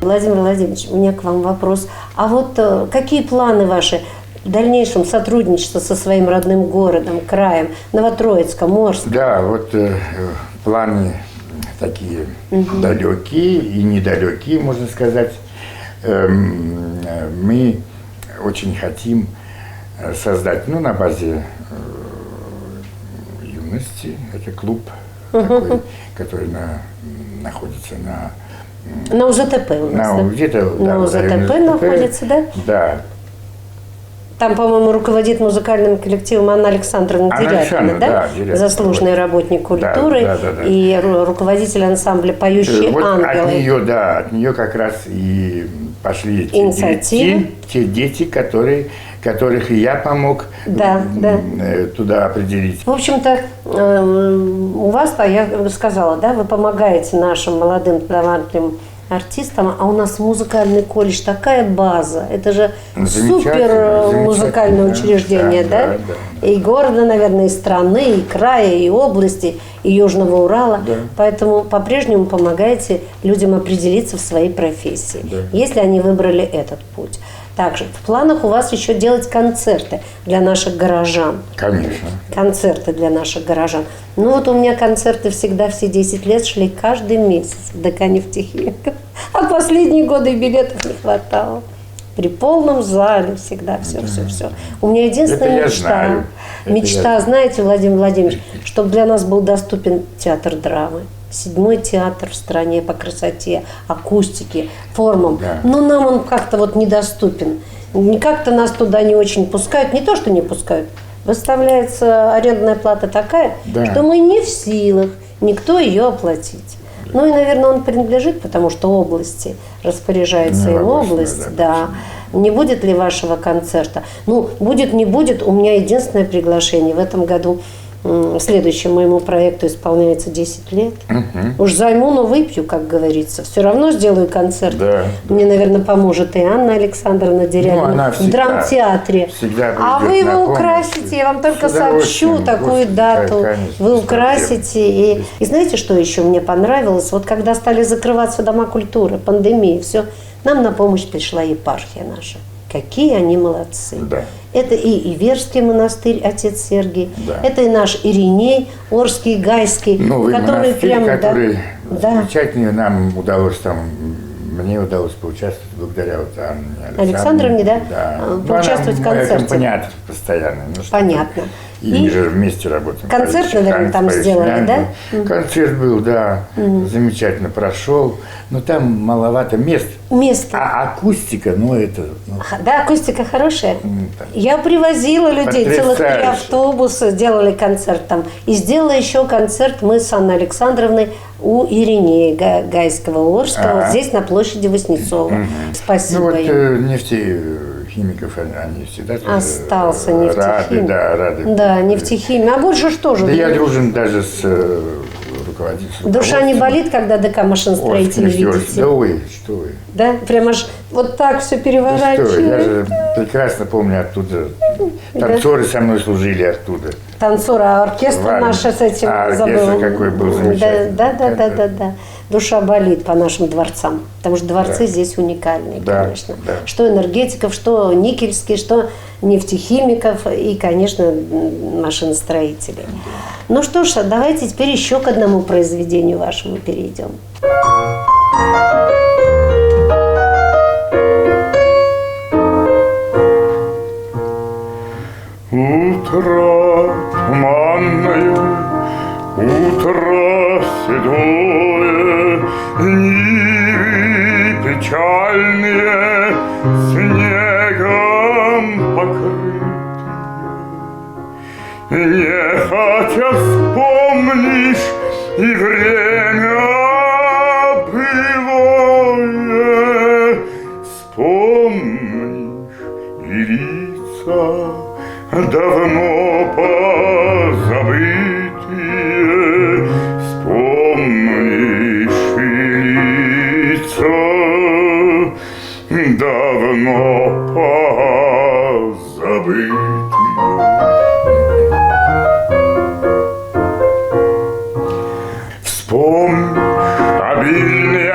Владимир Владимирович, у меня к вам вопрос. А вот какие планы ваши в дальнейшем сотрудничества со своим родным городом, краем, Новотроицком, Орском? Да, вот планы такие далекие и недалекие, можно сказать. Мы очень хотим создать, на базе юности, это клуб такой, который находится на УЗТП у нас, где-то, на УЗТП находится, да? Да. Там, по-моему, руководит музыкальным коллективом Анна Александровна Дерябина, да? Заслуженный работник культуры и руководитель ансамбля «Поющие ангелы». От нее как раз и пошли те дети, которых и я помог туда определить. В общем-то, у вас-то, я сказала, да, вы помогаете нашим молодым талантливым артистам, а у нас музыкальный колледж, такая база, это же супер музыкальное учреждение, да? И города, наверное, и страны, и края, и области, и Южного Урала, поэтому по-прежнему помогаете людям определиться в своей профессии, если они выбрали этот путь. Также в планах у вас еще делать концерты для наших горожан. Конечно. Концерты для наших горожан. У меня концерты всегда все 10 лет шли каждый месяц в ДК «Нефтехимиков». А последние годы билетов не хватало. При полном зале всегда все. У меня единственная мечта, знаете, Владимир Владимирович, чтобы для нас был доступен театр драмы. 7-й театр в стране по красоте, акустике, формам. Но нам он как-то недоступен. Как-то нас туда не очень пускают. Не то, что не пускают. Выставляется арендная плата такая, что мы не в силах никто ее оплатить. И, наверное, он принадлежит, потому что области распоряжается им область. Да. Не будет ли вашего концерта? Будет, не будет. У меня единственное приглашение в этом году. Следующему моему проекту исполняется 10 лет. Уж займу, но выпью, как говорится. Все равно сделаю концерт. Мне, наверное, поможет и Анна Александровна Дерябина в драмтеатре. А вы его украсите, я вам только сообщу такую дату. Вы украсите. И знаете, что еще мне понравилось? Когда стали закрываться дома культуры, пандемия, все, нам на помощь пришла епархия наша. Какие они молодцы. Это и Иверский монастырь, отец Сергий, это и наш Ириней, Орский, Гайский, который прямо... Замечательно нам удалось мне удалось поучаствовать благодаря Анне Александровне, поучаствовать в концерте. Аккомпаниатор постоянно. Понятно. И мы же вместе работаем. Концерт, наверное, там сделали, да? Концерт был, замечательно прошел. Но там маловато мест. А акустика, это... Да, акустика хорошая. Я привозила людей, целых 3 автобуса, делали концерт там. И сделала еще концерт мы с Анной Александровной у Иринея Гайского, Орского, здесь на площади Васнецова. Спасибо им. Нефтехимиков, они всегда остался нефтехимик. Рады. Да, нефтехимик. А больше что же? Да я дружен даже с руководителем. Душа не болит, когда ДК машиностроителей видите? Да что вы. Да? Прямо аж так все переворачивает. Я же прекрасно помню оттуда. Танцоры со мной служили оттуда. Танцоры, а оркестр наш с этим забыл. Оркестр какой был замечательный. Да. Душа болит по нашим дворцам, потому что дворцы здесь уникальные, конечно. Что энергетиков, что никельские, что нефтехимиков и, конечно, машиностроителей. Что ж, давайте теперь еще к одному произведению вашему перейдем. Утро туманное, утро седое, нивы печальные снегом покрытые. Нехотя вспомнишь и время былое, вспомнишь и лица давно позабытые, вспомнишь и лица давно позабытые. Вспомнишь обильные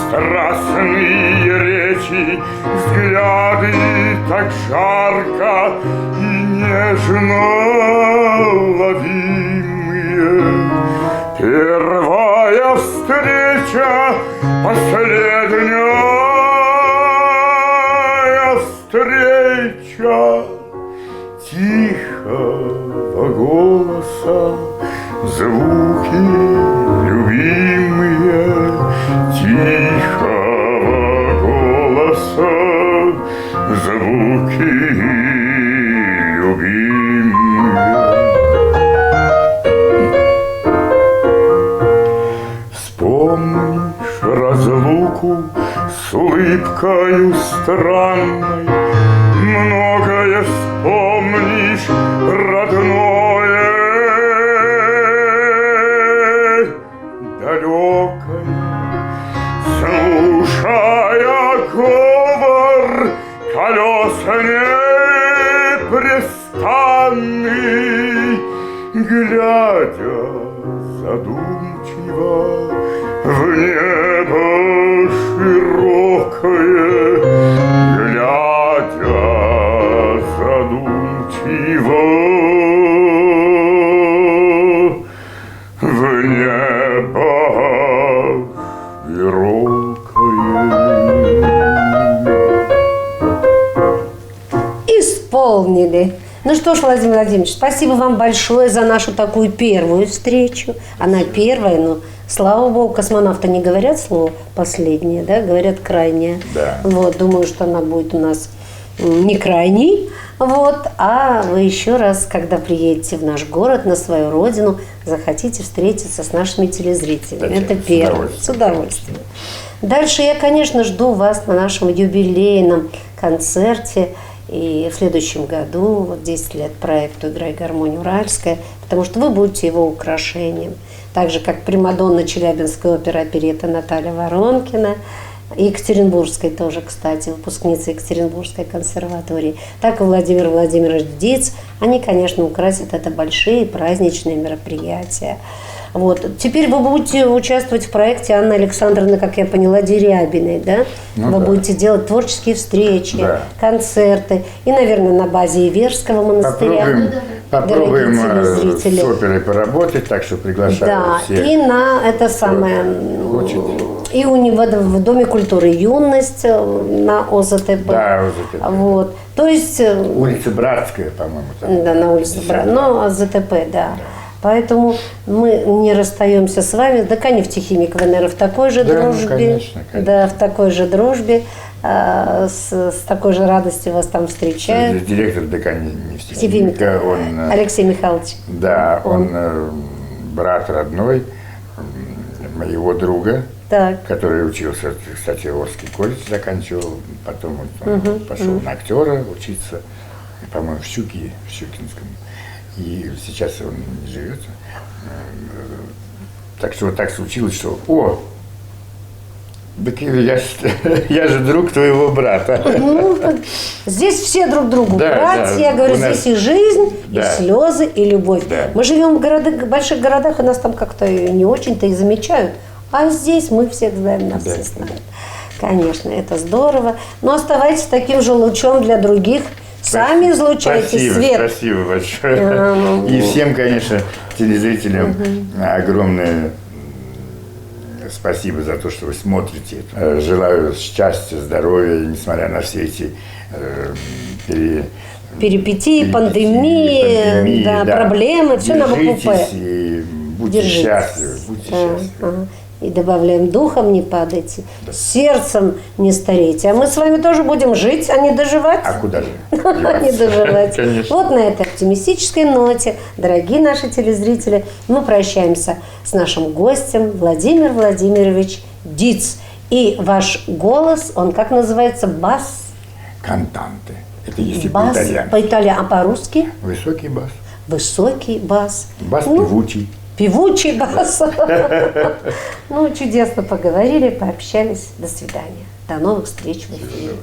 страстные жарко и нежно ловимые. Первая встреча, последняя встреча тихого голоса, звуки любимые тихого голоса, звуки любимые. Вспомнишь разлуку с улыбкою странной, многое вспомнишь родное, далекое, слушая говор колеса непрестанный, глядя задумчиво в небо широкое, глядя задумчиво в небо широкое. Исполнили. Ну что ж, Владимир Владимирович, спасибо вам большое за нашу такую первую встречу. Она первая, но, слава богу, космонавты не говорят слово последнее, да, говорят крайнее. Да. Вот, думаю, что она будет у нас не крайней. Вот, а вы еще раз, когда приедете в наш город, на свою родину, захотите встретиться с нашими телезрителями. Зачем? Это первое. С удовольствием. Дальше я, конечно, жду вас на нашем юбилейном концерте. И в следующем году, вот 10 лет проекту «Играй гармонию Уральская», потому что вы будете его украшением. Так же, как примадонна Челябинской оперы оперетта Наталья Воронкина, и Екатеринбургской тоже, кстати, выпускница Екатеринбургской консерватории, так и Владимир Владимирович Диц. Они, конечно, украсят это большие праздничные мероприятия. Вот. Теперь вы будете участвовать в проекте Анны Александровны, как я поняла, Дерябиной, да? Ну, вы да. будете делать творческие встречи, Да. концерты. И, наверное, на базе Иверского монастыря. Попробуем Дорогие с телезрители. оперой поработать, так что приглашаю Да, всех. и на это самое, и у него в Доме культуры «Юность» на ОЗТП. Да, ОЗТП. Вот. То есть, Улица Братская, по-моему. там. да, на улице но ОЗТП, да. Поэтому мы не расстаемся с вами. Да, нефтехимик ВНР в такой же Да, ну, дружбе. конечно. Да, в такой же дружбе. С такой же радостью вас там встречают. Директор ДК нефтехимика, он, Алексей Михайлович. да, он брат родной моего друга, Так. который учился, кстати, Орский колледж заканчивал, потом он пошел на актера учиться, по-моему, в Щукинском, и сейчас он не живет. Так что вот так случилось, что так я же друг твоего брата. Ну, здесь все друг другу Да, братья. да, Я говорю, у нас- здесь и жизнь, Да. и слезы, и любовь. Да. Мы живем в больших городах, и нас там как-то не очень-то и замечают. А здесь мы всех знаем, нас Да. все знают. Конечно, это здорово. Но оставайтесь таким же лучом для других. Сами излучайте Спасибо, свет. спасибо большое. И всем, конечно, телезрителям огромное спасибо за то, что вы смотрите. Желаю счастья, здоровья, несмотря на все эти Перипетии, пандемии, да, проблемы, все на букву «П». Держитесь и будьте Держитесь. счастливы, будьте счастливы. Ага. И добавляем: духом не падайте, сердцем не старейте. А мы с вами тоже будем жить, а не доживать. А куда же? Не доживать. Конечно. Вот на этой оптимистической ноте, дорогие наши телезрители, мы прощаемся с нашим гостем Владимир Владимирович Диц. И ваш голос, он как называется? Бас? Кантанты. Это если Бас по-итальянски. по-итальянски, а по-русски? Высокий бас. Высокий бас. Бас Ну, певучий. Певучий бас. Ну, чудесно поговорили, пообщались. До свидания. До новых встреч в эфире.